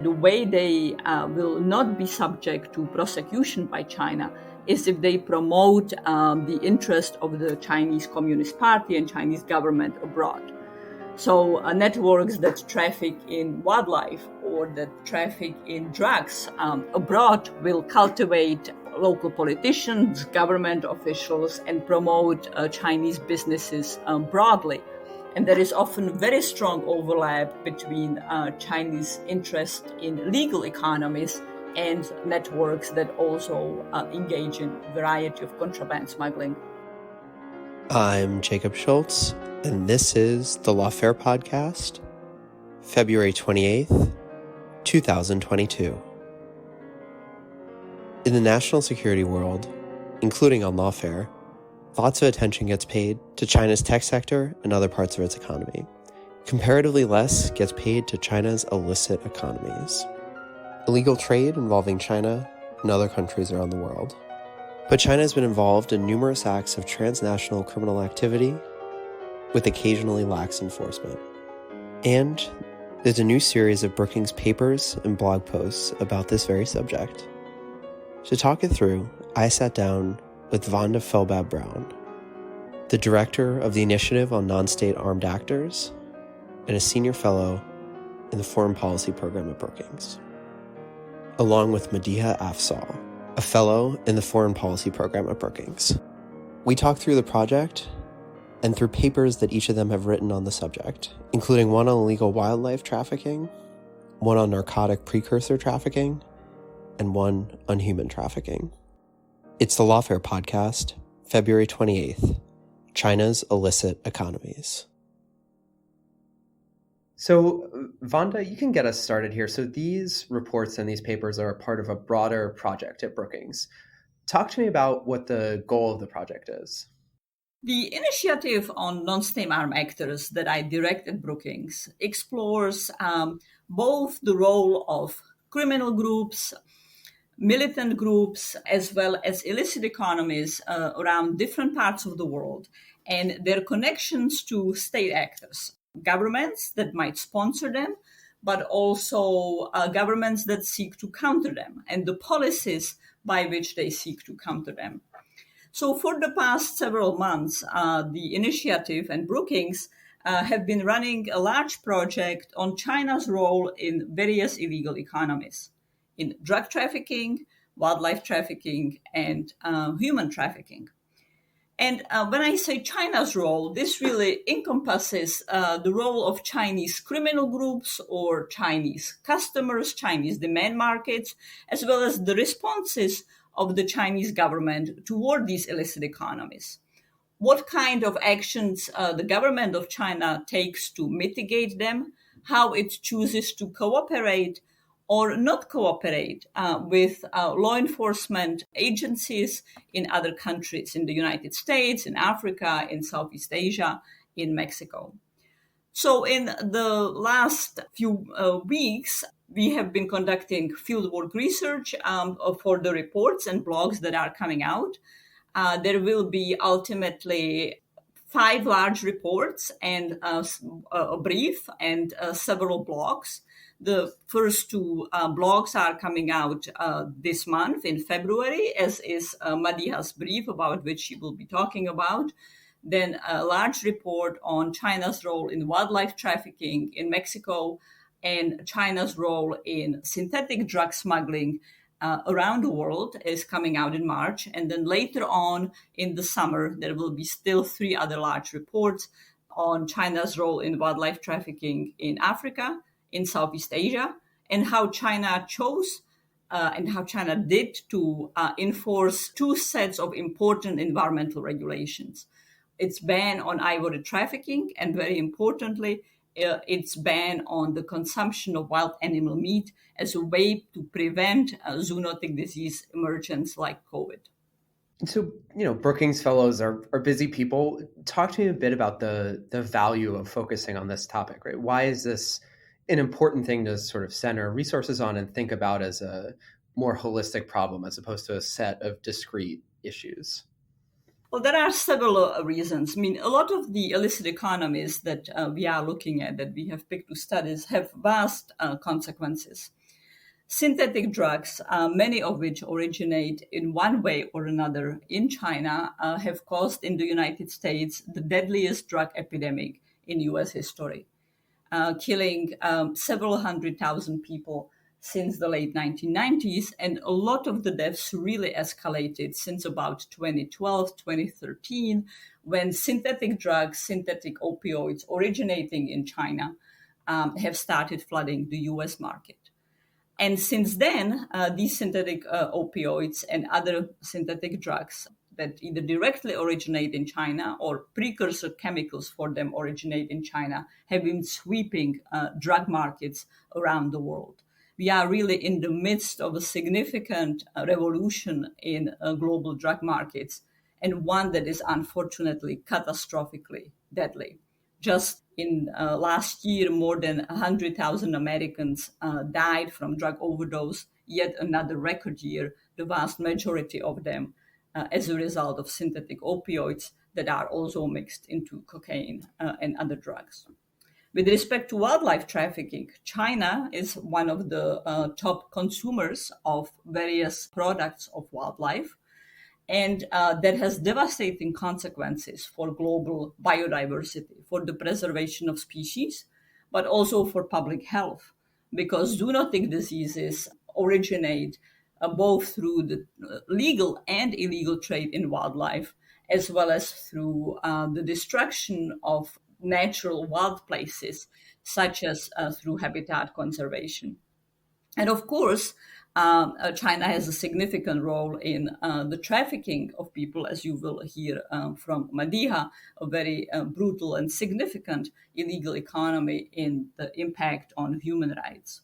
The way they will not be subject to prosecution by China is if they promote the interest of the Chinese Communist Party and Chinese government abroad. So networks that traffic in wildlife or that traffic in drugs abroad will cultivate local politicians, government officials, and promote Chinese businesses broadly. And there is often very strong overlap between Chinese interest in legal economies and networks that also engage in a variety of contraband smuggling. I'm Jacob Schulz, and this is the Lawfare podcast, February 28th, 2022. In the national security world, including on Lawfare, lots of attention gets paid to China's tech sector and other parts of its economy. Comparatively less gets paid to China's illicit economies, illegal trade involving China and other countries around the world. But China has been involved in numerous acts of transnational criminal activity with occasionally lax enforcement. And there's a new series of Brookings papers and blog posts about this very subject. To talk it through, I sat down with Vanda Felbab-Brown, the director of the Initiative on Nonstate Armed Actors and a senior fellow in the Foreign Policy Program at Brookings, along with Madiha Afzal, a fellow in the Foreign Policy Program at Brookings. We talked through the project and through papers that each of them have written on the subject, including one on illegal wildlife trafficking, one on narcotic precursor trafficking, and one on human trafficking. It's the Lawfare podcast, February 28th, China's Illicit Economies. So, Vanda, you can get us started here. So these reports and these papers are a part of a broader project at Brookings. Talk to me about what the goal of the project is. The initiative on non-state armed actors that I direct at Brookings explores both the role of criminal groups, militant groups, as well as illicit economies around different parts of the world and their connections to state actors, governments that might sponsor them, but also governments that seek to counter them and the policies by which they seek to counter them. So for the past several months, the initiative and Brookings have been running a large project on China's role in various illegal economies, in drug trafficking, wildlife trafficking, and human trafficking. And when I say China's role, this really encompasses the role of Chinese criminal groups or Chinese customers, Chinese demand markets, as well as the responses of the Chinese government toward these illicit economies. What kind of actions the government of China takes to mitigate them, how it chooses to cooperate or not cooperate with law enforcement agencies in other countries, in the United States, in Africa, in Southeast Asia, in Mexico. So in the last few weeks, we have been conducting fieldwork research for the reports and blogs that are coming out. There will be ultimately 5 large reports and a brief and several blogs. The first 2 blogs are coming out this month in February, as is Madiha's brief, about which she will be talking about. Then a large report on China's role in wildlife trafficking in Mexico and China's role in synthetic drug smuggling around the world is coming out in March. And then later on in the summer, there will be still 3 other large reports on China's role in wildlife trafficking in Africa, in Southeast Asia, and how China chose and how China did to enforce 2 sets of important environmental regulations. Its ban on ivory trafficking, and very importantly, its ban on the consumption of wild animal meat as a way to prevent zoonotic disease emergence like COVID. So, Brookings fellows are busy people. Talk to me a bit about the value of focusing on this topic, right? Why is this an important thing to sort of center resources on and think about as a more holistic problem as opposed to a set of discrete issues? Well, there are several reasons. A lot of the illicit economies that we are looking at, that we have picked to studies, have vast consequences. Synthetic drugs, many of which originate in one way or another in China, have caused in the United States the deadliest drug epidemic in US history, killing several 100,000 people since the late 1990s. And a lot of the deaths really escalated since about 2012, 2013, when synthetic drugs, synthetic opioids originating in China have started flooding the US market. And since then, these synthetic opioids and other synthetic drugs that either directly originate in China or precursor chemicals for them originate in China have been sweeping drug markets around the world. We are really in the midst of a significant revolution in global drug markets, and one that is unfortunately catastrophically deadly. Just in last year, more than 100,000 Americans died from drug overdose, yet another record year, the vast majority of them as a result of synthetic opioids that are also mixed into cocaine and other drugs. With respect to wildlife trafficking, China is one of the top consumers of various products of wildlife, and that has devastating consequences for global biodiversity, for the preservation of species, but also for public health, because zoonotic diseases originate both through the legal and illegal trade in wildlife, as well as through the destruction of natural wild places, such as through habitat conservation. And of course, China has a significant role in the trafficking of people, as you will hear from Madiha, a very brutal and significant illegal economy in the impact on human rights.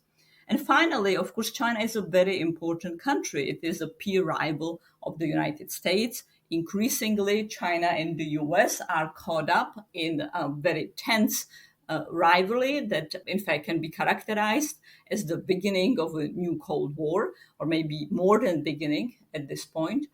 And finally, of course, China is a very important country. It is a peer rival of the United States. Increasingly, China and the US are caught up in a very tense rivalry that, in fact, can be characterized as the beginning of a new Cold War, or maybe more than beginning at this point.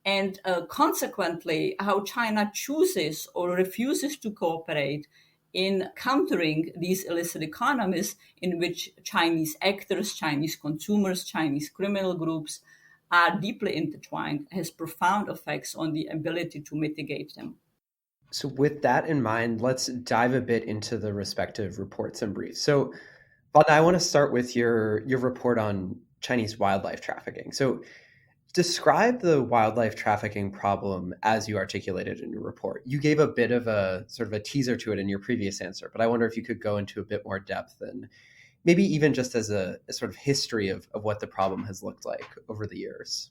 And consequently, how China chooses or refuses to cooperate in countering these illicit economies in which Chinese actors, Chinese consumers, Chinese criminal groups are deeply intertwined, has profound effects on the ability to mitigate them. So with that in mind, let's dive a bit into the respective reports and briefs. So Vanda, I want to start with your report on Chinese wildlife trafficking. So describe the wildlife trafficking problem as you articulated in your report. You gave a bit of a sort of a teaser to it in your previous answer, but I wonder if you could go into a bit more depth and maybe even just as a sort of history of what the problem has looked like over the years.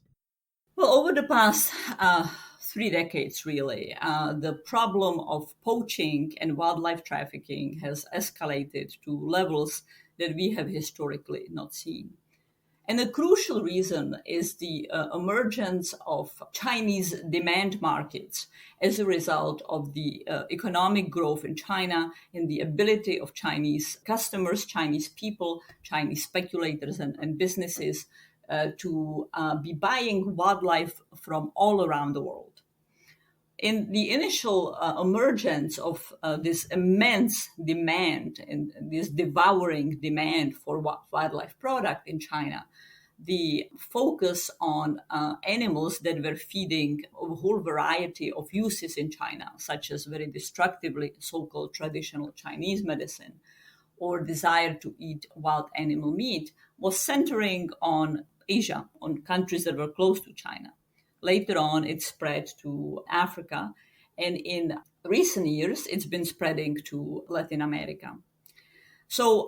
Well, over the past 3 decades, really, the problem of poaching and wildlife trafficking has escalated to levels that we have historically not seen. And a crucial reason is the emergence of Chinese demand markets as a result of the economic growth in China and the ability of Chinese customers, Chinese people, Chinese speculators and businesses to be buying wildlife from all around the world. In the initial emergence of this immense demand and this devouring demand for wildlife product in China, the focus on animals that were feeding a whole variety of uses in China, such as very destructively so-called traditional Chinese medicine, or desire to eat wild animal meat, was centering on Asia, on countries that were close to China. Later on, it spread to Africa, and in recent years, it's been spreading to Latin America. So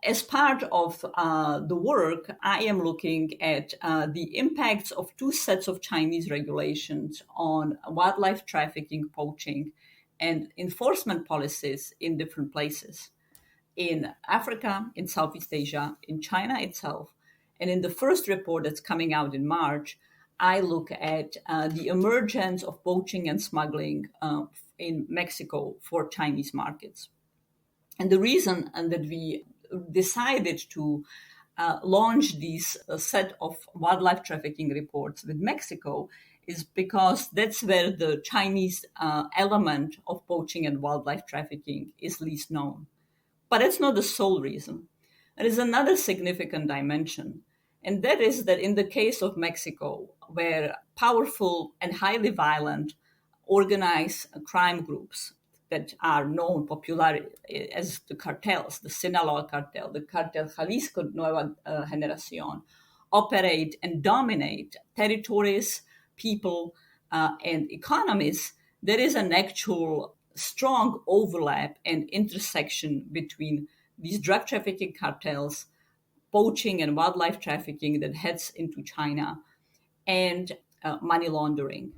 as part of the work, I am looking at the impacts of 2 sets of Chinese regulations on wildlife trafficking, poaching, and enforcement policies in different places. In Africa, in Southeast Asia, in China itself. And in the first report that's coming out in March, I look at the emergence of poaching and smuggling in Mexico for Chinese markets. And the reason that we decided to launch these set of wildlife trafficking reports with Mexico is because that's where the Chinese element of poaching and wildlife trafficking is least known. But it's not the sole reason. There is another significant dimension, And that is that in the case of Mexico, where powerful and highly violent organized crime groups that are known popularly as the cartels, the Sinaloa cartel, the cartel Jalisco Nueva Generación, operate and dominate territories, people, and economies, there is an actual strong overlap and intersection between these drug trafficking cartels, poaching and wildlife trafficking that heads into China, and money laundering.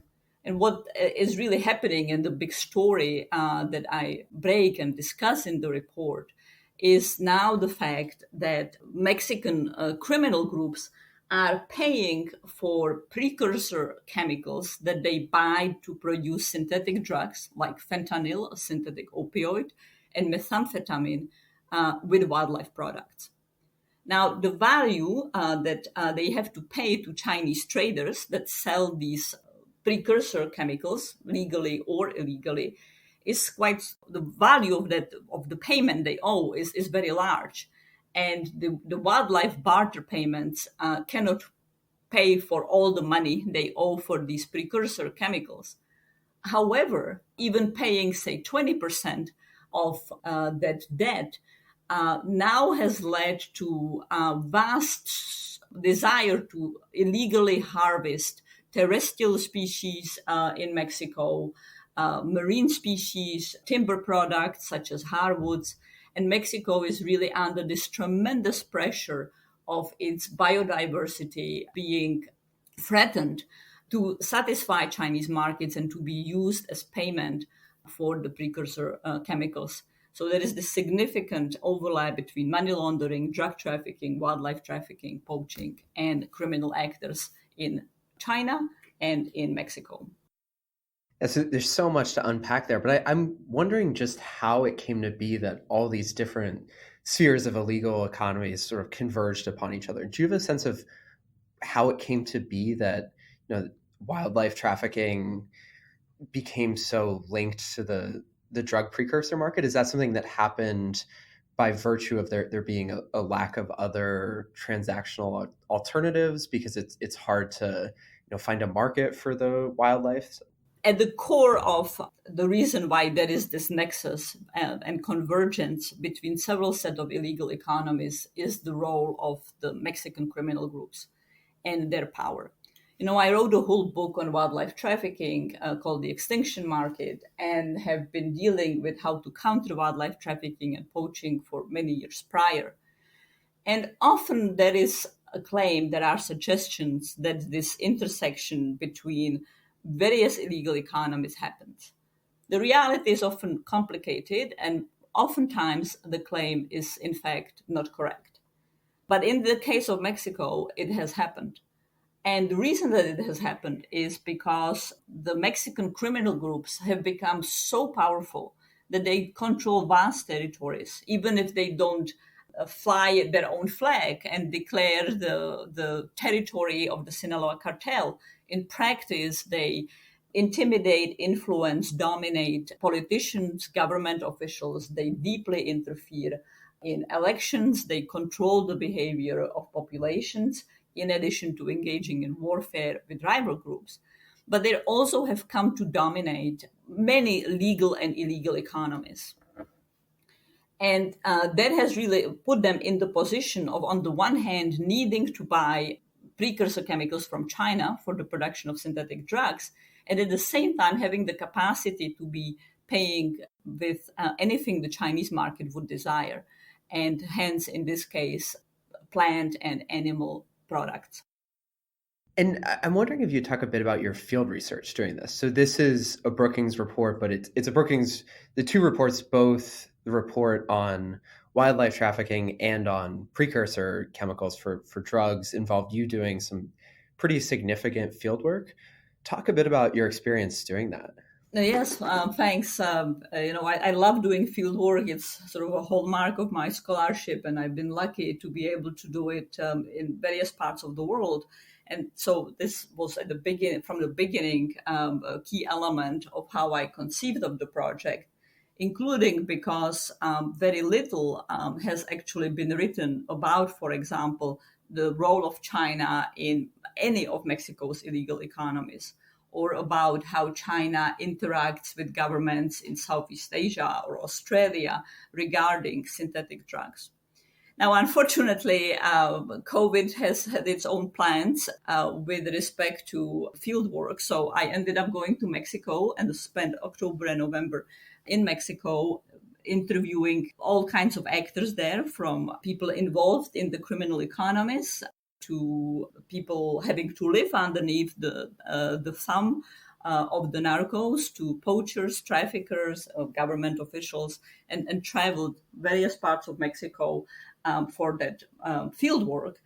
And what is really happening in the big story that I break and discuss in the report is now the fact that Mexican criminal groups are paying for precursor chemicals that they buy to produce synthetic drugs like fentanyl, a synthetic opioid, and methamphetamine with wildlife products. Now, the value that they have to pay to Chinese traders that sell these precursor chemicals, legally or illegally, is quite, the value of the payment they owe is very large. And the wildlife barter payments cannot pay for all the money they owe for these precursor chemicals. However, even paying, say, 20% of that debt now has led to a vast desire to illegally harvest terrestrial species in Mexico, marine species, timber products such as hardwoods. And Mexico is really under this tremendous pressure of its biodiversity being threatened to satisfy Chinese markets and to be used as payment for the precursor chemicals. So there is this significant overlap between money laundering, drug trafficking, wildlife trafficking, poaching, and criminal actors in China and in Mexico. So there's so much to unpack there, but I'm wondering just how it came to be that all these different spheres of illegal economies sort of converged upon each other. Do you have a sense of how it came to be that wildlife trafficking became so linked to the drug precursor market? Is that something that happened by virtue of there being a lack of other transactional alternatives because it's hard to find a market for the wildlife? At the core of the reason why there is this nexus and convergence between several sets of illegal economies is the role of the Mexican criminal groups and their power. I wrote a whole book on wildlife trafficking called The Extinction Market, and have been dealing with how to counter wildlife trafficking and poaching for many years prior. And often there is a claim, there are suggestions that this intersection between various illegal economies happens. The reality is often complicated, and oftentimes the claim is in fact not correct. But in the case of Mexico, it has happened. And the reason that it has happened is because the Mexican criminal groups have become so powerful that they control vast territories, even if they don't fly their own flag and declare the territory of the Sinaloa cartel. In practice, they intimidate, influence, dominate politicians, government officials. They deeply interfere in elections. They control the behavior of populations, in addition to engaging in warfare with rival groups. But they also have come to dominate many legal and illegal economies. And that has really put them in the position of, on the one hand, needing to buy precursor chemicals from China for the production of synthetic drugs, and at the same time having the capacity to be paying with anything the Chinese market would desire, and hence, in this case, plant and animal products. And I'm wondering if you talk a bit about your field research during this. So this is a Brookings report, but it's a Brookings, the two reports, both the report on wildlife trafficking and on precursor chemicals for drugs, involved you doing some pretty significant field work. Talk a bit about your experience doing that. Yes, thanks. I love doing field work. It's sort of a hallmark of my scholarship, and I've been lucky to be able to do it in various parts of the world. And so this was at the beginning, from the beginning, a key element of how I conceived of the project, including because very little has actually been written about, for example, the role of China in any of Mexico's illegal economies, or about how China interacts with governments in Southeast Asia or Australia regarding synthetic drugs. Now, unfortunately, COVID has had its own plans with respect to field work. So I ended up going to Mexico and spent October and November in Mexico interviewing all kinds of actors there, from people involved in the criminal economies to people having to live underneath the thumb of the narcos, to poachers, traffickers, government officials, and traveled various parts of Mexico for that field work.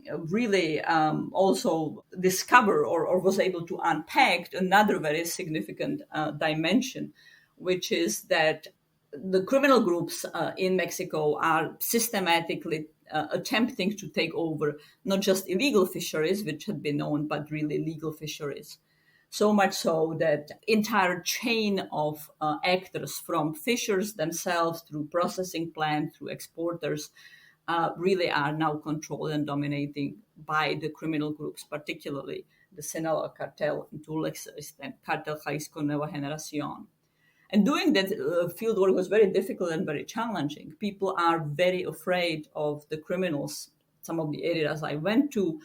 Really also discover or was able to unpack another very significant dimension, which is that the criminal groups in Mexico are systematically attempting to take over not just illegal fisheries, which had been known, but really legal fisheries. So much so that entire chain of actors, from fishers themselves through processing plants, through exporters, really are now controlled and dominating by the criminal groups, particularly the Sinaloa cartel and to an extent Cartel Jalisco Nueva Generación. And doing that field work was very difficult and very challenging. People are very afraid of the criminals. Some of the areas I went to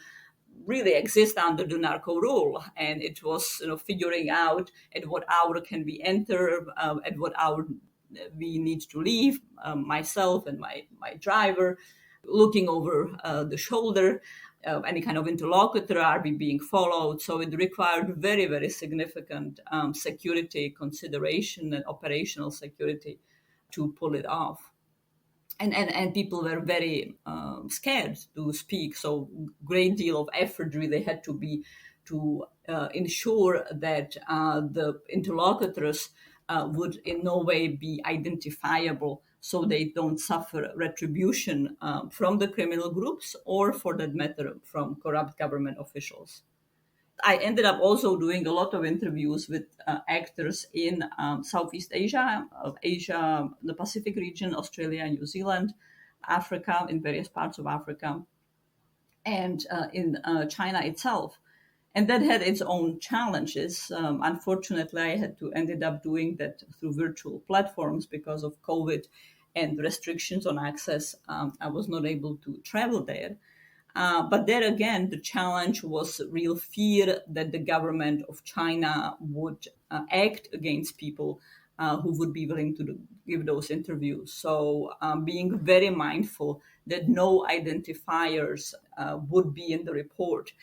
really exist under the narco rule, and it was figuring out at what hour can we enter, at what hour we need to leave, myself and my driver, looking over the shoulder, any kind of interlocutor, are we being followed? So it required very, very significant security consideration and operational security to pull it off. And people were very scared to speak. So great deal of effort really had to be to ensure that the interlocutors would in no way be identifiable, so they don't suffer retribution from the criminal groups or, for that matter, from corrupt government officials. I ended up also doing a lot of interviews with actors in Southeast Asia, the Pacific region, Australia, New Zealand, Africa, in various parts of Africa, and in China itself. And that had its own challenges. Unfortunately, I had to ended up doing that through virtual platforms because of COVID and restrictions on access. I was not able to travel there. But there again, the challenge was real fear that the government of China would act against people who would be willing to give those interviews. So being very mindful that no identifiers would be in the report.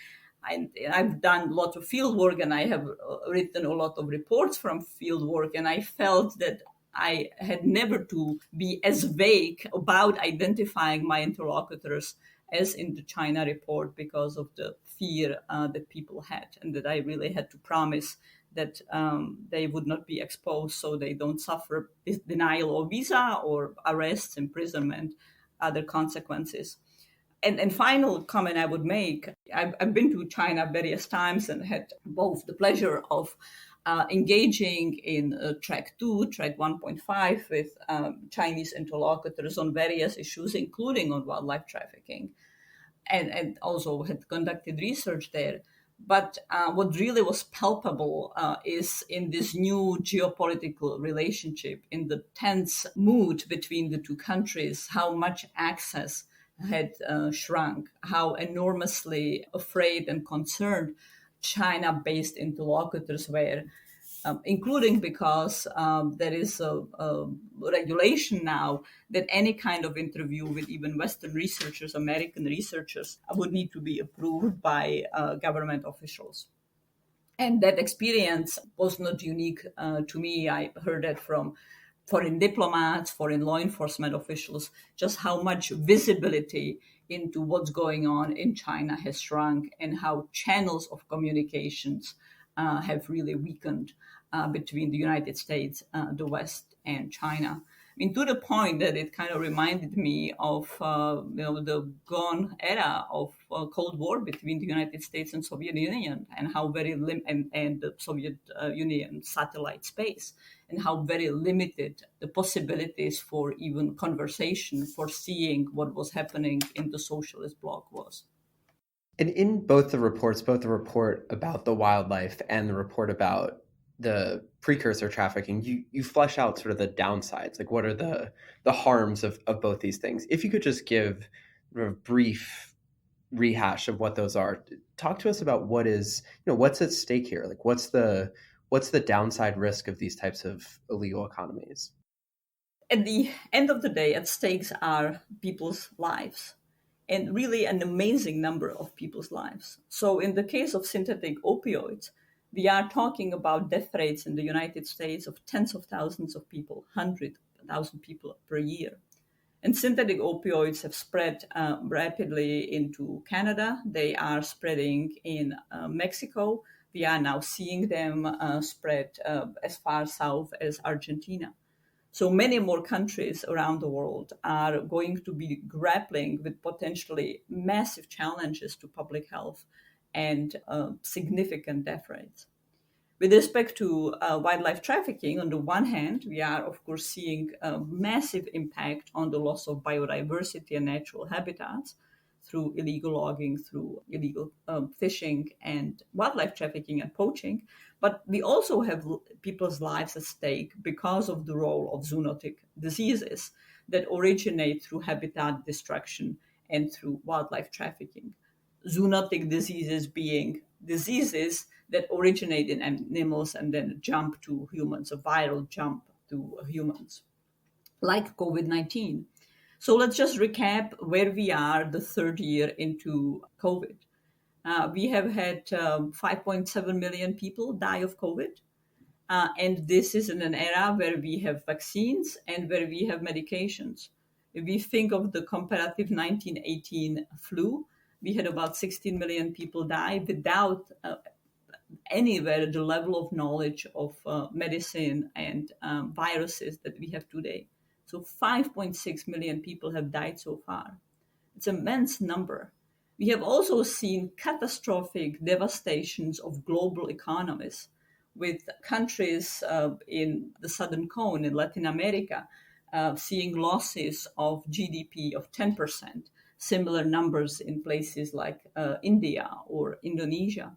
I've done a lot of field work, and I have written a lot of reports from field work, and I felt that I had never to be as vague about identifying my interlocutors as in the China report, because of the fear that people had, and that I really had to promise that they would not be exposed, so they don't suffer denial of visa or arrests, imprisonment, other consequences. And final comment I would make, I've been to China various times and had both the pleasure of engaging in track 2, track 1.5 with Chinese interlocutors on various issues, including on wildlife trafficking, and also had conducted research there. But what really was palpable is in this new geopolitical relationship, in the tense mood between the two countries, how much access had shrunk, how enormously afraid and concerned China-based interlocutors were, including because there is a regulation now that any kind of interview with even Western researchers, American researchers, would need to be approved by government officials. And that experience was not unique to me. I heard that from foreign diplomats, foreign law enforcement officials, just how much visibility into what's going on in China has shrunk, and how channels of communications have really weakened between the United States, the West, and China. I mean, to the point that it kind of reminded me of the gone era of Cold War between the United States and Soviet Union, and how very and the Soviet Union satellite space, and how very limited the possibilities for even conversation, for seeing what was happening in the socialist bloc was. And in both the reports, both the report about the wildlife and the report about the precursor trafficking, you flesh out sort of the downsides, like what are the harms of both these things. If you could just give a brief rehash of what those are, talk to us about what's at stake here. Like what's the downside risk of these types of illegal economies? At the end of the day, at stakes are people's lives, and really an amazing number of people's lives. So in the case of synthetic opioids, we are talking about death rates in the United States of tens of thousands of people, 100,000 people per year. And synthetic opioids have spread rapidly into Canada. They are spreading in Mexico. We are now seeing them spread as far south as Argentina. So many more countries around the world are going to be grappling with potentially massive challenges to public health and significant death rates. With respect to wildlife trafficking, on the one hand, we are, of course, seeing a massive impact on the loss of biodiversity and natural habitats through illegal logging, through illegal fishing, and wildlife trafficking and poaching. But we also have people's lives at stake because of the role of zoonotic diseases that originate through habitat destruction and through wildlife trafficking. Zoonotic diseases being diseases that originate in animals and then jump to humans, a viral jump to humans, like COVID-19. So let's just recap where we are the third year into COVID. We have had 5.7 million people die of COVID. And this is in an era where we have vaccines and where we have medications. If we think of the comparative 1918 flu, we had about 16 million people die without anywhere the level of knowledge of medicine and viruses that we have today. So 5.6 million people have died so far. It's an immense number. We have also seen catastrophic devastations of global economies, with countries in the Southern Cone in Latin America seeing losses of GDP of 10%, similar numbers in places like India or Indonesia.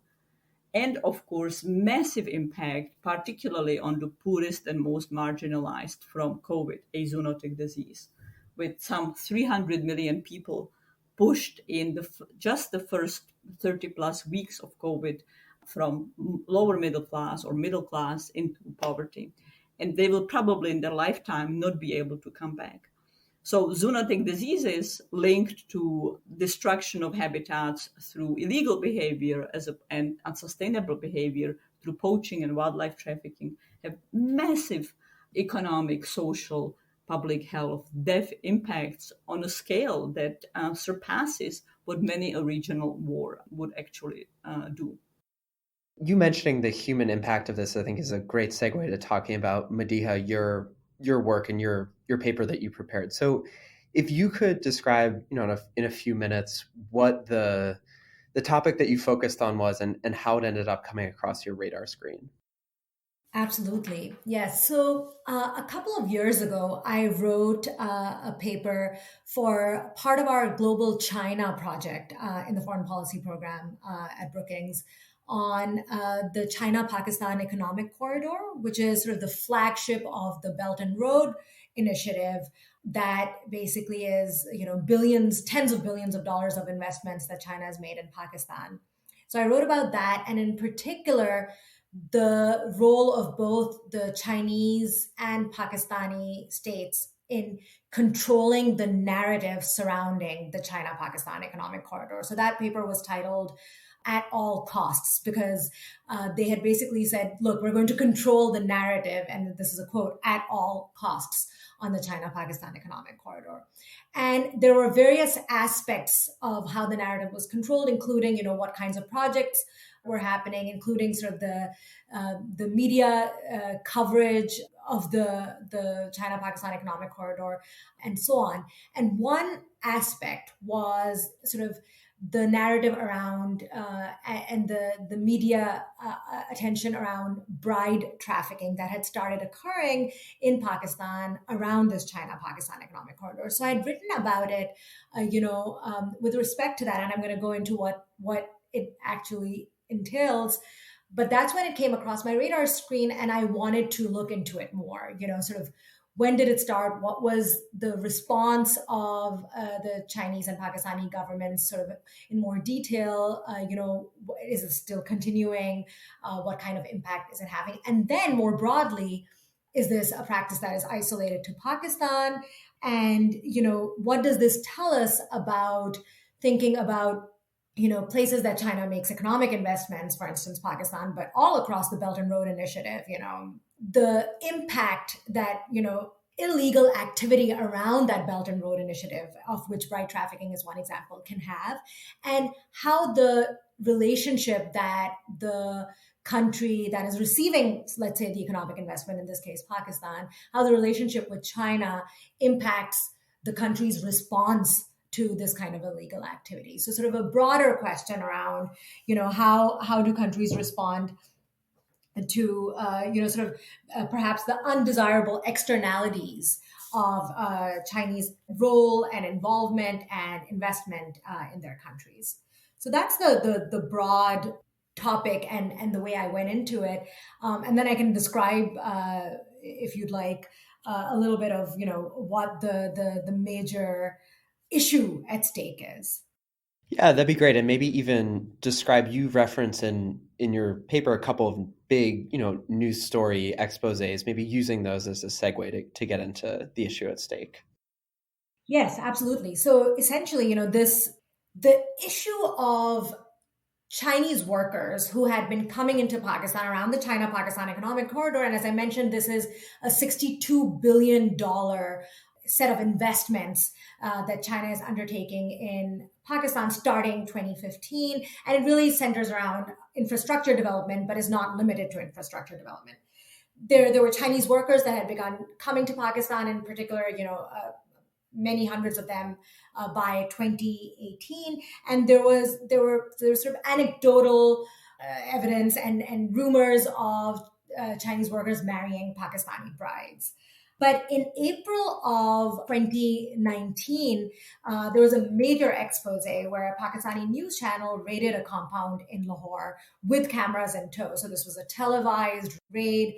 And of course, massive impact, particularly on the poorest and most marginalized from COVID, a zoonotic disease, with some 300 million people pushed in just the first 30 plus weeks of COVID from lower middle class or middle class into poverty. And they will probably in their lifetime not be able to come back. So zoonotic diseases linked to destruction of habitats through illegal behavior and unsustainable behavior through poaching and wildlife trafficking have massive economic, social, public health, death impacts on a scale that surpasses what many a regional war would actually do. You mentioning the human impact of this, I think, is a great segue to talking about, Madiha, your work and your paper that you prepared. So, if you could describe, in a few minutes, what the topic that you focused on was and how it ended up coming across your radar screen. Absolutely. Yes. So a couple of years ago, I wrote a paper for part of our global China project in the foreign policy program at Brookings on the China-Pakistan economic corridor, which is sort of the flagship of the Belt and Road initiative that basically is, billions, tens of billions of dollars of investments that China has made in Pakistan. So I wrote about that, and in particular, the role of both the Chinese and Pakistani states in controlling the narrative surrounding the China-Pakistan economic corridor. So that paper was titled "At All Costs," because they had basically said, look, we're going to control the narrative, and this is a quote, "at all costs" on the China-Pakistan economic corridor. And there were various aspects of how the narrative was controlled, including, what kinds of projects were happening, including sort of the media coverage of the China-Pakistan economic corridor, and so on. And one aspect was sort of the narrative around and the media attention around bride trafficking that had started occurring in Pakistan around this China-Pakistan economic corridor. So I'd written about it, with respect to that, and I'm going to go into what it actually entails. But that's when it came across my radar screen, and I wanted to look into it more, sort of when did it start? What was the response of the Chinese and Pakistani governments sort of in more detail? Is it still continuing? What kind of impact is it having? And then more broadly, is this a practice that is isolated to Pakistan? And, what does this tell us about thinking about places that China makes economic investments, for instance, Pakistan, but all across the Belt and Road Initiative, the impact that, illegal activity around that Belt and Road Initiative, of which bride trafficking is one example, can have, and how the relationship that the country that is receiving, let's say, the economic investment, in this case, Pakistan, how the relationship with China impacts the country's response to this kind of illegal activity. So sort of a broader question around, how do countries respond to, perhaps the undesirable externalities of Chinese role and involvement and investment in their countries. So that's the broad topic and the way I went into it. And then I can describe, if you'd like, a little bit of, what the major issue at stake is. Yeah, that'd be great. And maybe even describe, you reference in your paper a couple of big, news story exposés, maybe using those as a segue to get into the issue at stake. Yes, absolutely. So essentially, the issue of Chinese workers who had been coming into Pakistan around the China-Pakistan economic corridor. And as I mentioned, this is a $62 billion set of investments that China is undertaking in Pakistan starting 2015. And it really centers around infrastructure development, but is not limited to infrastructure development. There were Chinese workers that had begun coming to Pakistan, in particular, many hundreds of them by 2018. And there was sort of anecdotal evidence and rumors of Chinese workers marrying Pakistani brides. But in April of 2019, there was a major expose where a Pakistani news channel raided a compound in Lahore with cameras in tow. So this was a televised raid,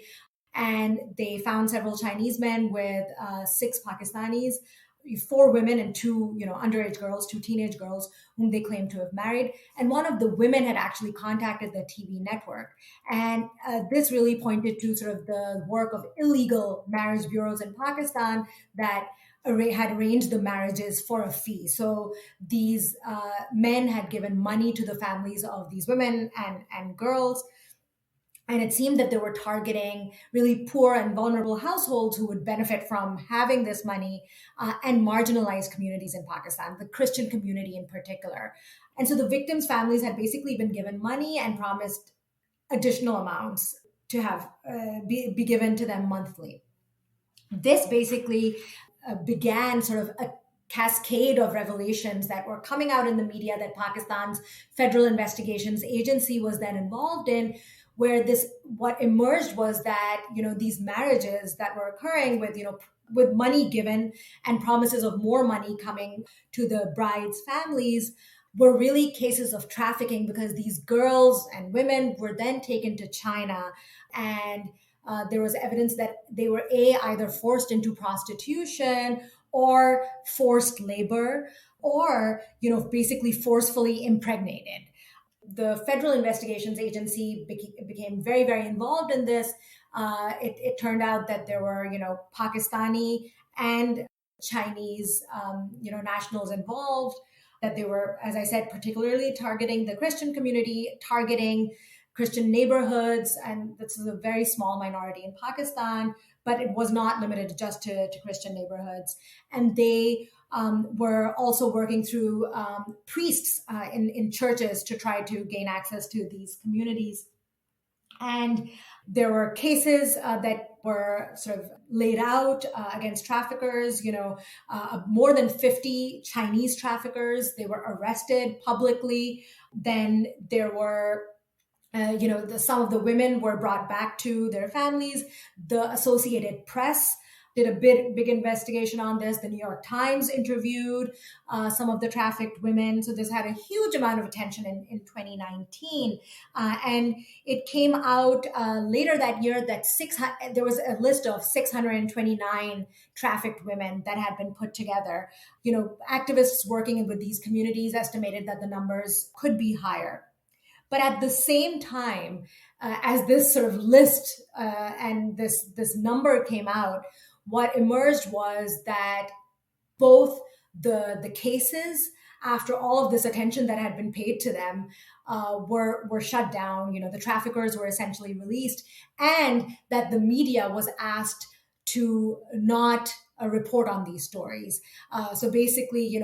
and they found several Chinese men with 6 Pakistanis, 4 women and 2, underage girls, 2 teenage girls whom they claimed to have married. And one of the women had actually contacted the TV network. And this really pointed to sort of the work of illegal marriage bureaus in Pakistan that had arranged the marriages for a fee. So these men had given money to the families of these women and girls. And it seemed that they were targeting really poor and vulnerable households who would benefit from having this money, and marginalized communities in Pakistan, the Christian community in particular. And so the victims' families had basically been given money and promised additional amounts to have be given to them monthly. This basically began sort of a cascade of revelations that were coming out in the media that Pakistan's Federal Investigations Agency was then involved in, where what emerged was that, these marriages that were occurring with money given and promises of more money coming to the bride's families were really cases of trafficking, because these girls and women were then taken to China, and there was evidence that they were either forced into prostitution or forced labor, or, basically forcefully impregnated. The Federal Investigations Agency became very, very involved in this. It turned out that there were, Pakistani and Chinese, nationals involved, that they were, as I said, particularly targeting the Christian community, targeting Christian neighborhoods. And this is a very small minority in Pakistan, but it was not limited just to Christian neighborhoods. And they were also working through priests in churches to try to gain access to these communities. And there were cases that were sort of laid out against traffickers, more than 50 Chinese traffickers. They were arrested publicly. Then there were some of the women were brought back to their families. The Associated Press did a big investigation on this. The New York Times interviewed some of the trafficked women. So this had a huge amount of attention in 2019. And it came out later that year that there was a list of 629 trafficked women that had been put together. Activists working with these communities estimated that the numbers could be higher. But at the same time, as this sort of list and this number came out, what emerged was that both the cases, after all of this attention that had been paid to them, were shut down. The traffickers were essentially released, and that the media was asked to not report on these stories. So basically,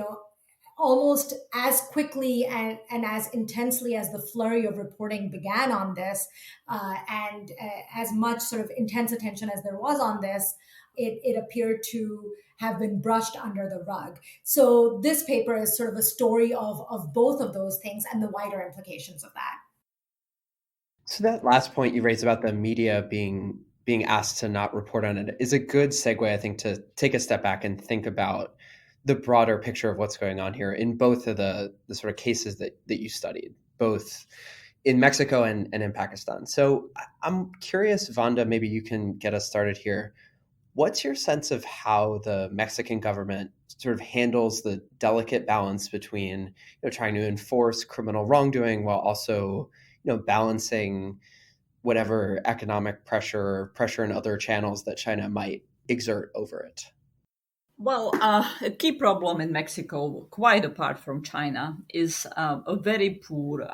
almost as quickly and as intensely as the flurry of reporting began on this, and as much sort of intense attention as there was on this, it appeared to have been brushed under the rug. So this paper is sort of a story of both of those things and the wider implications of that. So that last point you raised about the media being asked to not report on it is a good segue, I think, to take a step back and think about the broader picture of what's going on here in both of the sort of cases that you studied, both in Mexico and in Pakistan. So I'm curious, Vanda, maybe you can get us started here. What's your sense of how the Mexican government sort of handles the delicate balance between trying to enforce criminal wrongdoing while also balancing whatever economic pressure in other channels that China might exert over it? Well, a key problem in Mexico, quite apart from China, is a very poor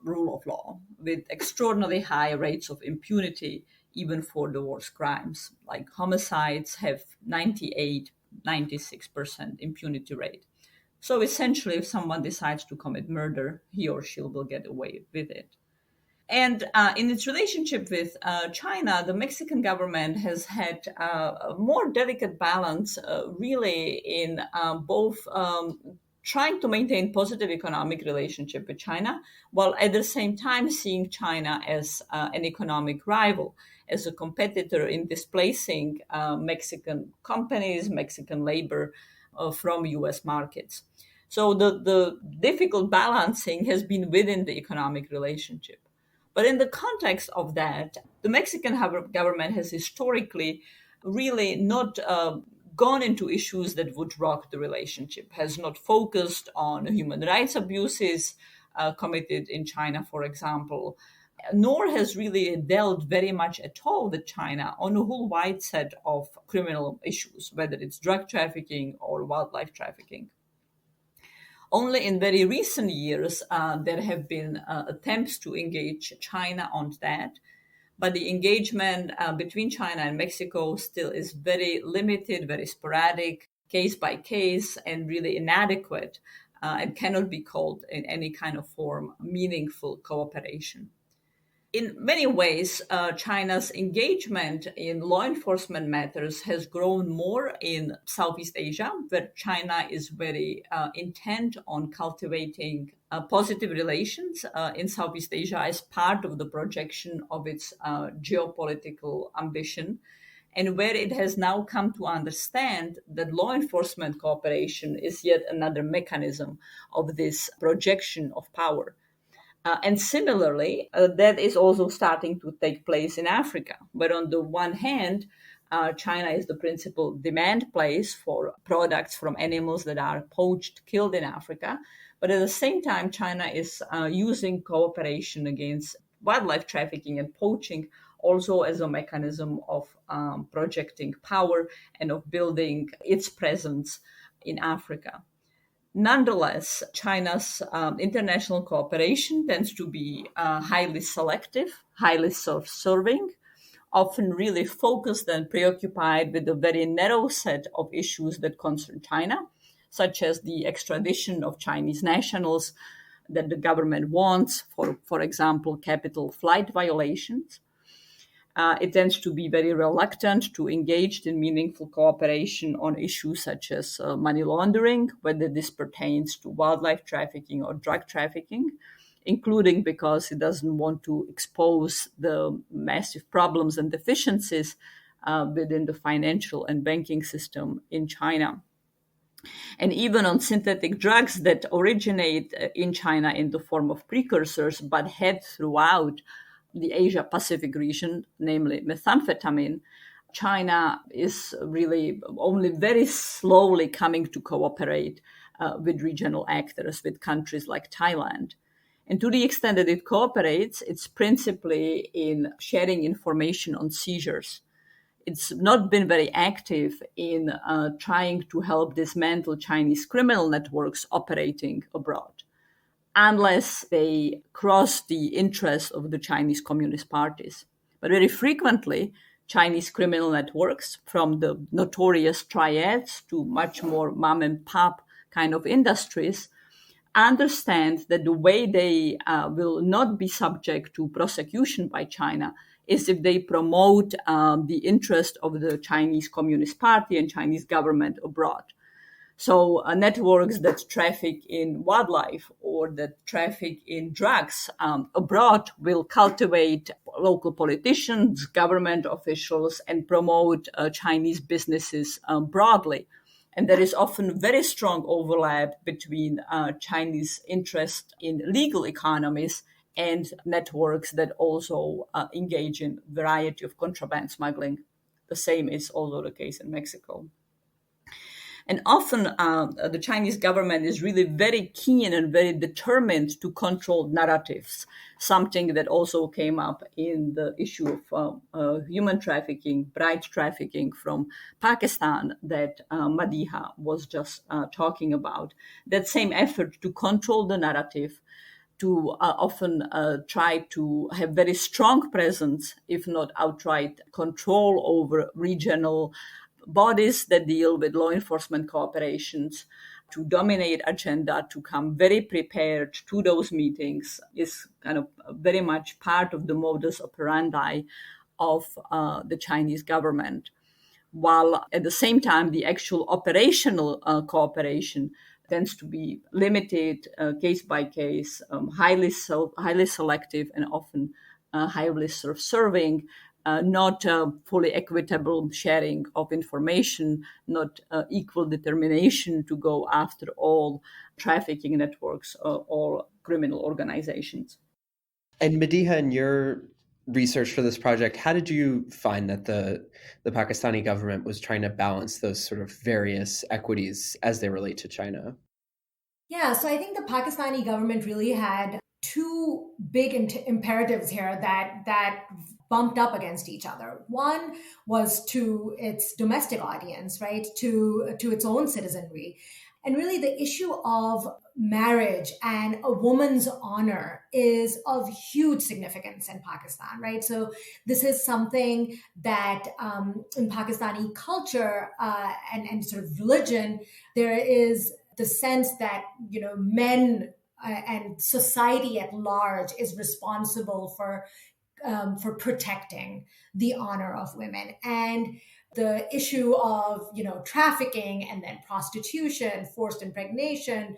rule of law with extraordinarily high rates of impunity, even for the worst crimes. Like homicides have 98, 96% impunity rate. So essentially, if someone decides to commit murder, he or she will get away with it. And in its relationship with China, the Mexican government has had a more delicate balance, really, in both trying to maintain positive economic relationship with China, while at the same time seeing China as an economic rival, as a competitor in displacing Mexican companies, Mexican labor from U.S. markets. So the difficult balancing has been within the economic relationship. But in the context of that, the Mexican government has historically really not gone into issues that would rock the relationship, has not focused on human rights abuses committed in China, for example, nor has really dealt very much at all with China on a whole wide set of criminal issues, whether it's drug trafficking or wildlife trafficking. Only in very recent years, there have been attempts to engage China on that. But the engagement between China and Mexico still is very limited, very sporadic, case by case, and really inadequate, and cannot be called in any kind of form meaningful cooperation. In many ways, China's engagement in law enforcement matters has grown more in Southeast Asia, where China is very intent on cultivating positive relations in Southeast Asia as part of the projection of its geopolitical ambition, and where it has now come to understand that law enforcement cooperation is yet another mechanism of this projection of power. And similarly, that is also starting to take place in Africa, where on the one hand, China is the principal demand place for products from animals that are poached, killed in Africa. But at the same time, China is using cooperation against wildlife trafficking and poaching also as a mechanism of projecting power and of building its presence in Africa. Nonetheless, China's international cooperation tends to be highly selective, highly self-serving, often really focused and preoccupied with a very narrow set of issues that concern China, such as the extradition of Chinese nationals that the government wants for example, capital flight violations. It tends to be very reluctant to engage in meaningful cooperation on issues such as money laundering, whether this pertains to wildlife trafficking or drug trafficking, including because it doesn't want to expose the massive problems and deficiencies within the financial and banking system in China. And even on synthetic drugs that originate in China in the form of precursors but head throughout the Asia-Pacific region, namely methamphetamine, China is really only very slowly coming to cooperate with regional actors, with countries like Thailand. And to the extent that it cooperates, it's principally in sharing information on seizures. It's not been very active in trying to help dismantle Chinese criminal networks operating abroad, unless they cross the interests of the Chinese communist parties. But very frequently, Chinese criminal networks, from the notorious triads to much more mom and pop kind of industries, understand that the way they will not be subject to prosecution by China is if they promote the interest of the Chinese Communist Party and Chinese government abroad. So networks that traffic in wildlife or that traffic in drugs abroad will cultivate local politicians, government officials, and promote Chinese businesses broadly. And there is often very strong overlap between Chinese interest in legal economies and networks that also engage in a variety of contraband smuggling. The same is also the case in Mexico. And often the Chinese government is really very keen and very determined to control narratives, something that also came up in the issue of human trafficking, bride trafficking from Pakistan that Madiha was just talking about. That same effort to control the narrative, to often try to have very strong presence, if not outright control over regional bodies that deal with law enforcement cooperations, to dominate agenda, to come very prepared to those meetings is kind of very much part of the modus operandi of the Chinese government. While at the same time, the actual operational cooperation tends to be limited case by case, highly selective, and often highly self-serving. Not fully equitable sharing of information, not equal determination to go after all trafficking networks or criminal organizations. And Madiha, in your research for this project, how did you find that the Pakistani government was trying to balance those sort of various equities as they relate to China? Yeah, so I think the Pakistani government really had two big imperatives here that bumped up against each other. One was to its domestic audience, right, to its own citizenry. And really the issue of marriage and a woman's honor is of huge significance in Pakistan, right? So this is something that in Pakistani culture and sort of religion, there is the sense that, you know, men and society at large is responsible for protecting the honor of women. And the issue of, you know, trafficking and then prostitution, forced impregnation,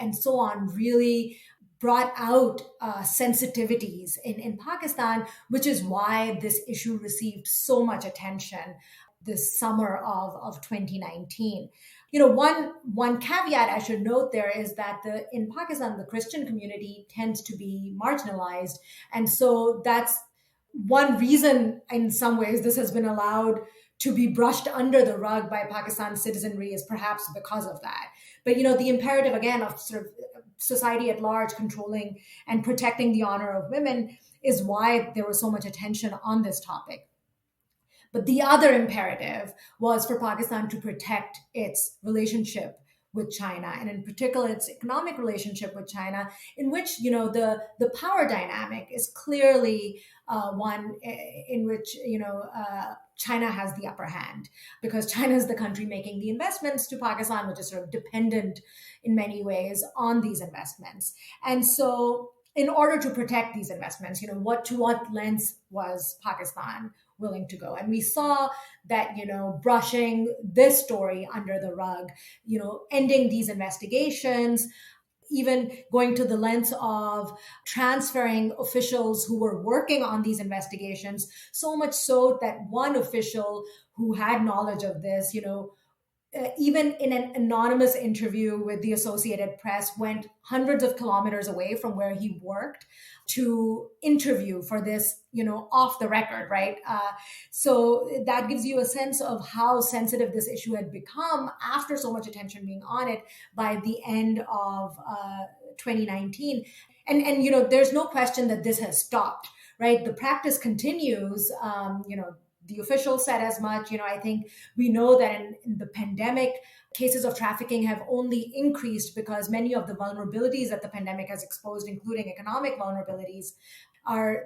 and so on really brought out sensitivities in Pakistan, which is why this issue received so much attention this summer of 2019. You know, one caveat I should note there is that in Pakistan, the Christian community tends to be marginalized. And so that's one reason, in some ways, this has been allowed to be brushed under the rug by Pakistan's citizenry is perhaps because of that. But, you know, the imperative, again, of sort of society at large controlling and protecting the honor of women is why there was so much attention on this topic. But the other imperative was for Pakistan to protect its relationship with China, and in particular, its economic relationship with China, in which, you know, the power dynamic is clearly one in which, you know, China has the upper hand, because China is the country making the investments to Pakistan, which is sort of dependent in many ways on these investments. And so in order to protect these investments. To what lengths was Pakistan willing to go? And we saw that, brushing this story under the rug, ending these investigations, even going to the lengths of transferring officials who were working on these investigations, so much so that one official who had knowledge of this, even in an anonymous interview with the Associated Press, went hundreds of kilometers away from where he worked to interview for this, off the record, right? So that gives you a sense of how sensitive this issue had become after so much attention being on it by the end of 2019. And there's no question that this has stopped, right? The practice continues. The officials said as much. I think we know that in the pandemic, cases of trafficking have only increased because many of the vulnerabilities that the pandemic has exposed, including economic vulnerabilities, are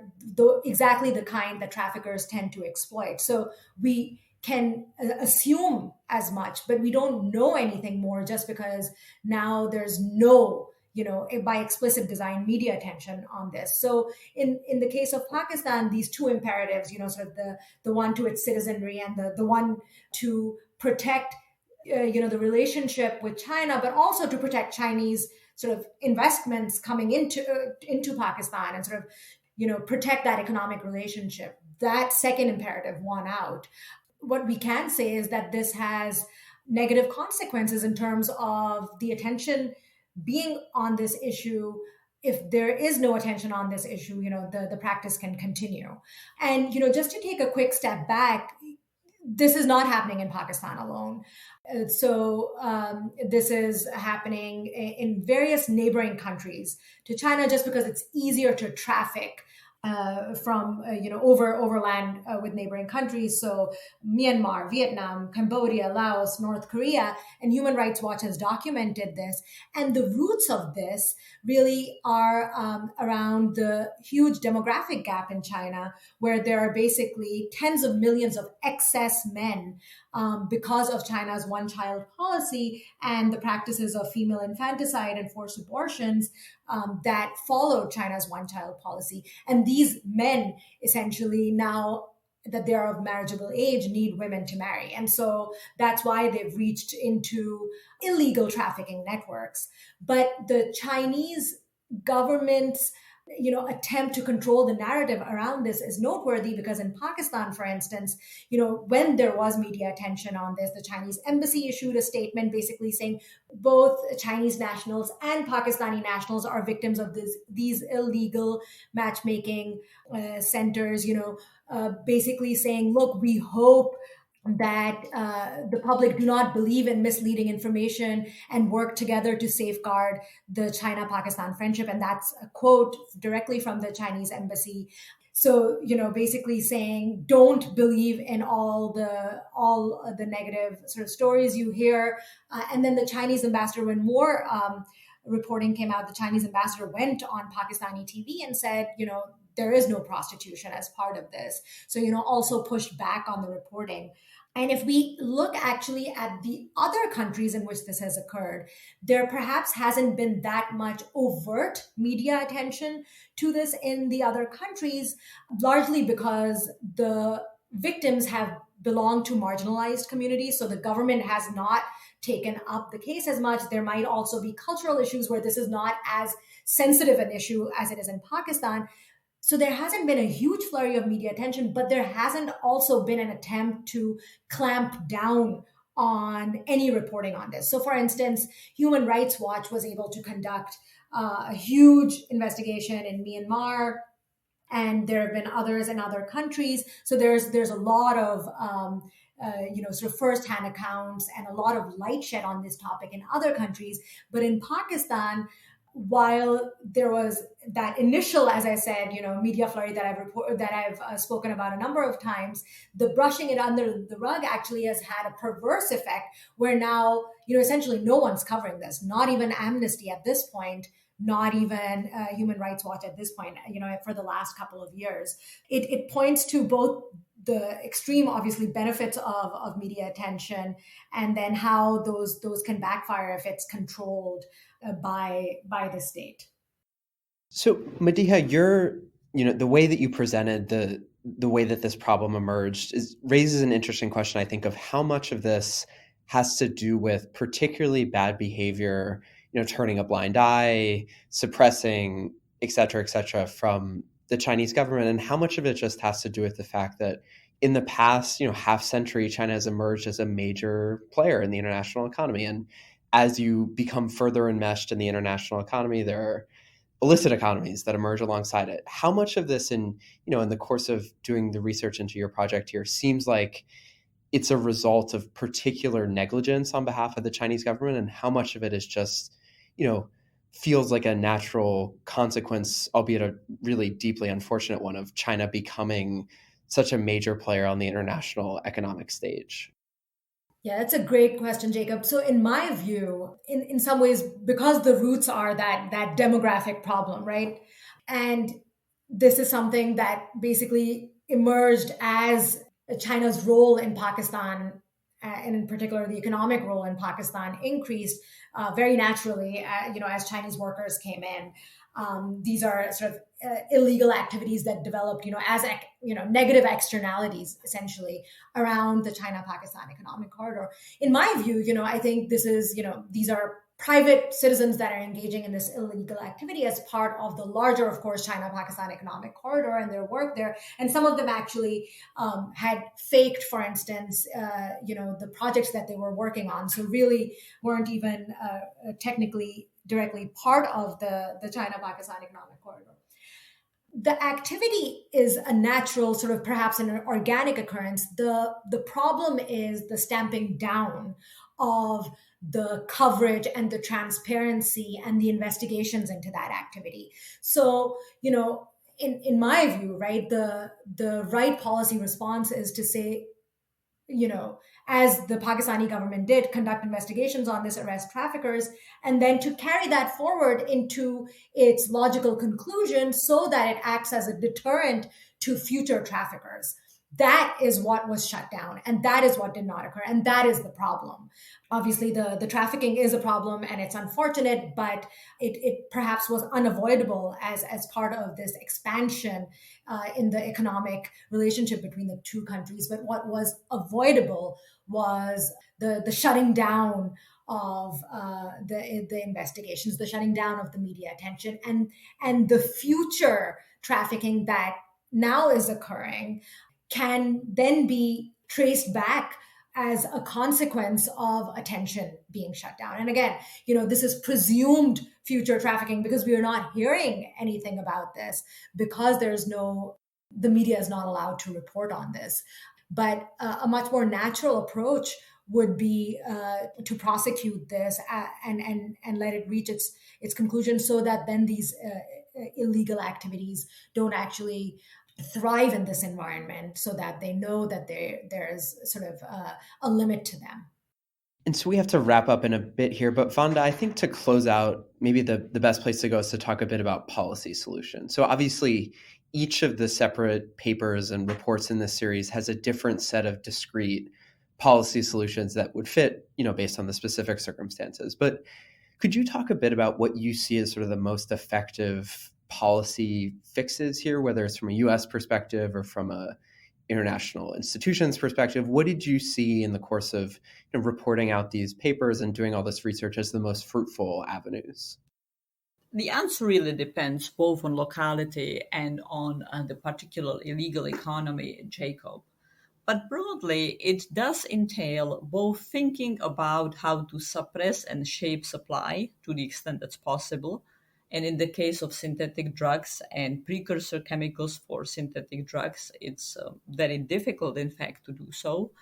exactly the kind that traffickers tend to exploit. So we can assume as much, but we don't know anything more just because now there's no by explicit design, media attention on this. So in the case of Pakistan, these two imperatives, sort of the one to its citizenry and the one to protect, the relationship with China, but also to protect Chinese sort of investments coming into Pakistan and sort of, protect that economic relationship. That second imperative won out. What we can say is that this has negative consequences in terms of the attention being on this issue. If there is no attention on this issue, the practice can continue. And, just to take a quick step back, this is not happening in Pakistan alone. So this is happening in various neighboring countries to China, just because it's easier to traffic from overland with neighboring countries. So Myanmar, Vietnam, Cambodia, Laos, North Korea, and Human Rights Watch has documented this. And the roots of this really are around the huge demographic gap in China, where there are basically tens of millions of excess men because of China's one-child policy and the practices of female infanticide and forced abortions that followed China's one-child policy. And these men, essentially, now that they're of marriageable age, need women to marry. And so that's why they've reached into illegal trafficking networks. But the Chinese government's attempt to control the narrative around this is noteworthy, because in Pakistan, for instance, when there was media attention on this, the Chinese embassy issued a statement basically saying both Chinese nationals and Pakistani nationals are victims of these illegal matchmaking centers, basically saying, look, we hope that the public do not believe in misleading information and work together to safeguard the China-Pakistan friendship. And that's a quote directly from the Chinese embassy. So, basically saying, don't believe in all the negative sort of stories you hear. And then the Chinese ambassador, when more reporting came out, the Chinese ambassador went on Pakistani TV and said, there is no prostitution as part of this. So, also pushed back on the reporting. And if we look actually at the other countries in which this has occurred, there perhaps hasn't been that much overt media attention to this in the other countries, largely because the victims have belonged to marginalized communities. So the government has not taken up the case as much. There might also be cultural issues where this is not as sensitive an issue as it is in Pakistan. So there hasn't been a huge flurry of media attention, but there hasn't also been an attempt to clamp down on any reporting on this. So for instance, Human Rights Watch was able to conduct a huge investigation in Myanmar, and there have been others in other countries. So there's a lot of sort of firsthand accounts and a lot of light shed on this topic in other countries. But in Pakistan, while there was that initial, as I said, media flurry that I've spoken about a number of times, the brushing it under the rug actually has had a perverse effect, where now, essentially no one's covering this, not even Amnesty at this point, not even Human Rights Watch at this point, for the last couple of years. It points to both the extreme, obviously, benefits of media attention, and then how those can backfire if it's controlled by the state. So, Madiha, the way that you presented the way that this problem emerged raises an interesting question, I think, of how much of this has to do with particularly bad behavior, turning a blind eye, suppressing, et cetera, from the Chinese government, and how much of it just has to do with the fact that in the past, half century, China has emerged as a major player in the international economy. And as you become further enmeshed in the international economy, there are illicit economies that emerge alongside it. How much of this in the course of doing the research into your project here seems like it's a result of particular negligence on behalf of the Chinese government, and how much of it is just, feels like a natural consequence, albeit a really deeply unfortunate one, of China becoming such a major player on the international economic stage? Yeah, that's a great question, Jacob. So in my view, in some ways, because the roots are that demographic problem, right? And this is something that basically emerged as China's role in Pakistan, and in particular the economic role in Pakistan, increased very naturally, as Chinese workers came in. These are sort of illegal activities that developed, as negative externalities essentially around the China-Pakistan economic corridor. In my view, I think this is, these are private citizens that are engaging in this illegal activity as part of the larger, of course, China-Pakistan economic corridor and their work there. And some of them actually had faked, for instance, the projects that they were working on. So really weren't even technically directly part of the China-Pakistan economic corridor. The activity is a natural, sort of perhaps an organic occurrence. The problem is the stamping down of the coverage and the transparency and the investigations into that activity. So, in my view, right, the right policy response is to say, as the Pakistani government did, conduct investigations on this, arrest traffickers, and then to carry that forward into its logical conclusion so that it acts as a deterrent to future traffickers. That is what was shut down, and that is what did not occur, and that is the problem. Obviously, the trafficking is a problem, and it's unfortunate, but it perhaps was unavoidable as part of this expansion in the economic relationship between the two countries. But what was avoidable was the shutting down of the investigations, the shutting down of the media attention, and the future trafficking that now is occurring can then be traced back as a consequence of attention being shut down. And again, this is presumed future trafficking because we are not hearing anything about this, because the media is not allowed to report on this. But a much more natural approach would be to prosecute this and let it reach its conclusion, so that then these illegal activities don't actually thrive in this environment, so that they know that there's sort of a limit to them. And so we have to wrap up in a bit here, but Vanda, I think to close out, maybe the best place to go is to talk a bit about policy solutions. So obviously, each of the separate papers and reports in this series has a different set of discrete policy solutions that would fit, based on the specific circumstances. But could you talk a bit about what you see as sort of the most effective policy fixes here, whether it's from a U.S. perspective or from a international institutions perspective? What did you see in the course of reporting out these papers and doing all this research as the most fruitful avenues? The answer really depends both on locality and on the particular illegal economy, Jacob. But broadly, it does entail both thinking about how to suppress and shape supply to the extent that's possible. And in the case of synthetic drugs and precursor chemicals for synthetic drugs, it's very difficult, in fact, to do so.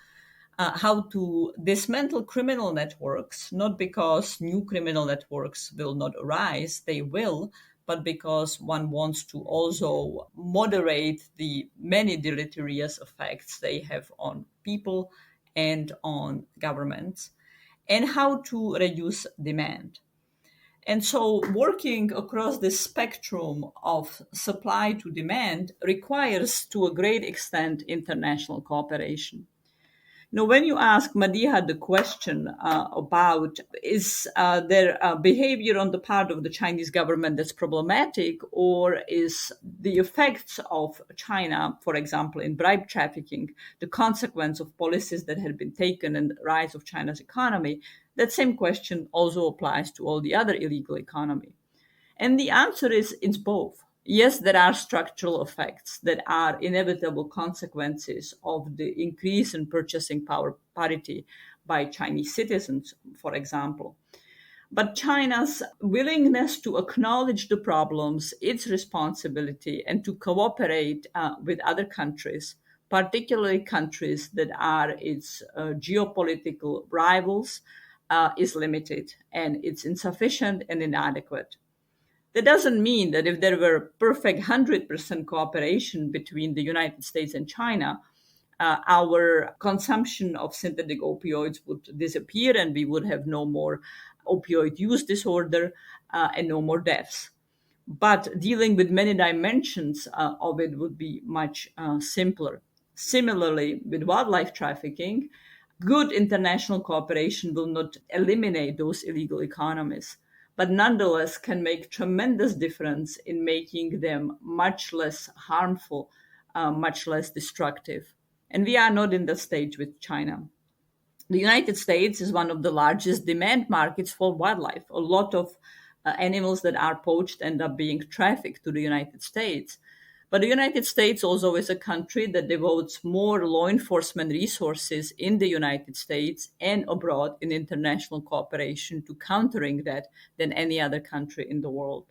How to dismantle criminal networks, not because new criminal networks will not arise, they will, but because one wants to also moderate the many deleterious effects they have on people and on governments, and how to reduce demand. And so working across the spectrum of supply to demand requires, to a great extent, international cooperation. Now, when you ask Madiha the question about is their behavior on the part of the Chinese government that's problematic, or is the effects of China, for example, in bribe trafficking, the consequence of policies that had been taken and the rise of China's economy, that same question also applies to all the other illegal economy. And the answer is it's both. Yes, there are structural effects that are inevitable consequences of the increase in purchasing power parity by Chinese citizens, for example. But China's willingness to acknowledge the problems, its responsibility, and to cooperate with other countries, particularly countries that are its geopolitical rivals, is limited, and it's insufficient and inadequate. That doesn't mean that if there were perfect 100% cooperation between the United States and China, our consumption of synthetic opioids would disappear and we would have no more opioid use disorder and no more deaths. But dealing with many dimensions of it would be much simpler. Similarly, with wildlife trafficking, good international cooperation will not eliminate those illegal economies, but nonetheless can make tremendous difference in making them much less harmful, much less destructive. And we are not in that stage with China. The United States is one of the largest demand markets for wildlife. A lot of animals that are poached end up being trafficked to the United States. But the United States also is a country that devotes more law enforcement resources in the United States and abroad in international cooperation to countering that than any other country in the world.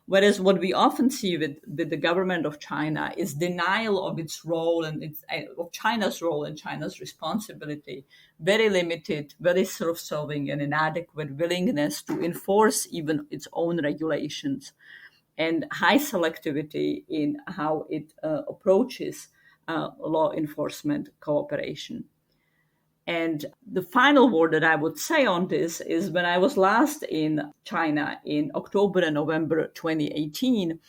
Whereas what we often see with the government of China is denial of its role and of China's role and China's responsibility, very limited, very self-serving and inadequate willingness to enforce even its own regulations, and high selectivity in how it approaches law enforcement cooperation. And the final word that I would say on this is when I was last in China in October and November 2018,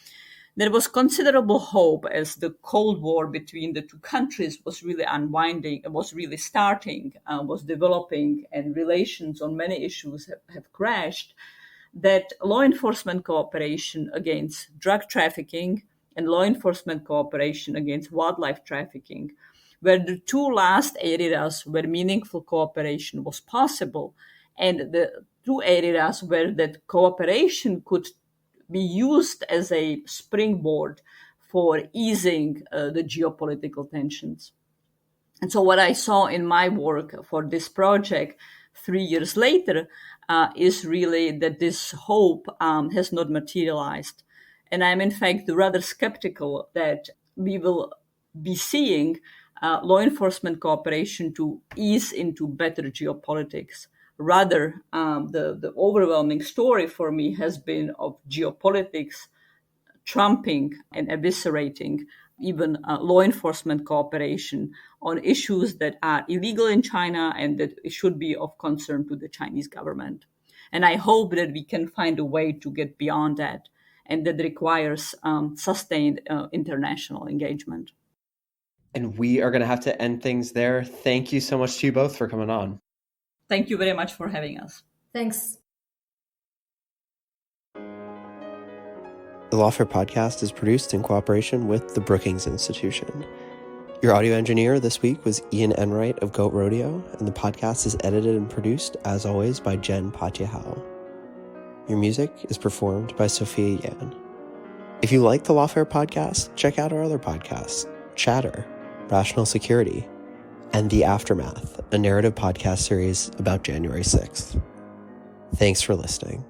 there was considerable hope as the Cold War between the two countries was really unwinding, was really starting, was developing, and relations on many issues have crashed, that law enforcement cooperation against drug trafficking and law enforcement cooperation against wildlife trafficking were the two last areas where meaningful cooperation was possible, and the two areas where that cooperation could be used as a springboard for easing the geopolitical tensions. And so what I saw in my work for this project 3 years later is really that this hope has not materialized. And I'm in fact rather skeptical that we will be seeing law enforcement cooperation to ease into better geopolitics. Rather, the overwhelming story for me has been of geopolitics trumping and eviscerating even law enforcement cooperation on issues that are illegal in China and that should be of concern to the Chinese government. And I hope that we can find a way to get beyond that, and that requires sustained international engagement. And we are going to have to end things there. Thank you so much to you both for coming on. Thank you very much for having us. Thanks. The Lawfare podcast is produced in cooperation with the Brookings Institution. Your audio engineer this week was Ian Enright of Goat Rodeo, and the podcast is edited and produced, as always, by Jen Patyahau. Your music is performed by Sophia Yan. If you like the Lawfare podcast, check out our other podcasts, Chatter, Rational Security, and The Aftermath, a narrative podcast series about January 6th. Thanks for listening.